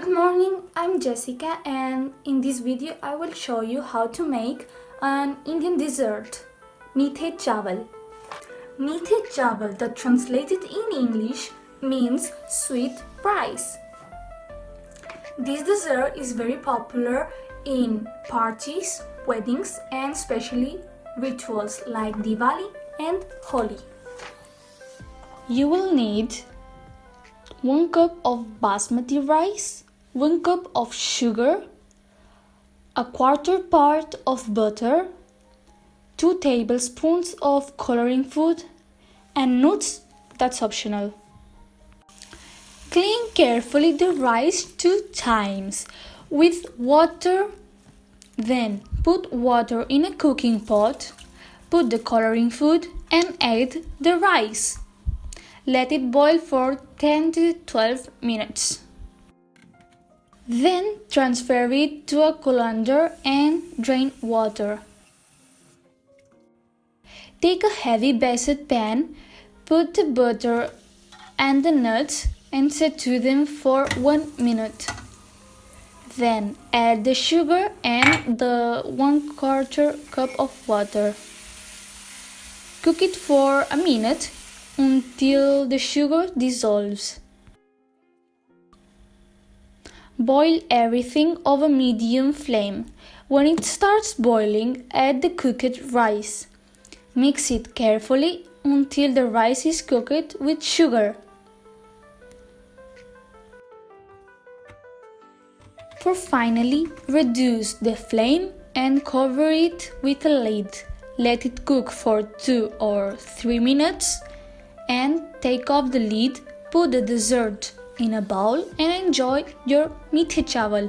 Good morning, I'm Jessica, and in this video I will show you how to make an Indian dessert, mithe chawal. Mithe chawal, that translated in English means sweet rice. This dessert is very popular in parties, weddings, and especially rituals like Diwali and Holi. You will need 1 cup of basmati rice, 1 cup of sugar, a quarter part of butter, 2 tablespoons of coloring food, and nuts, that's optional. Clean carefully the rice 2 times with water. Then put water in a cooking pot, put the coloring food and add the rice. Let it boil for 10 to 12 minutes. Then transfer it to a colander and drain water. Take a heavy basted pan, put the butter and the nuts and saute them for 1 minute. Then add the sugar and the 1/4 cup of water. Cook it for a minute until the sugar dissolves. Boil everything over medium flame. When it starts boiling, add the cooked rice. Mix it carefully until the rice is cooked with sugar. For finally, reduce the flame and cover it with a lid. Let it cook for 2 or 3 minutes and take off the lid. Put the dessert in a bowl and enjoy your mithe chawal.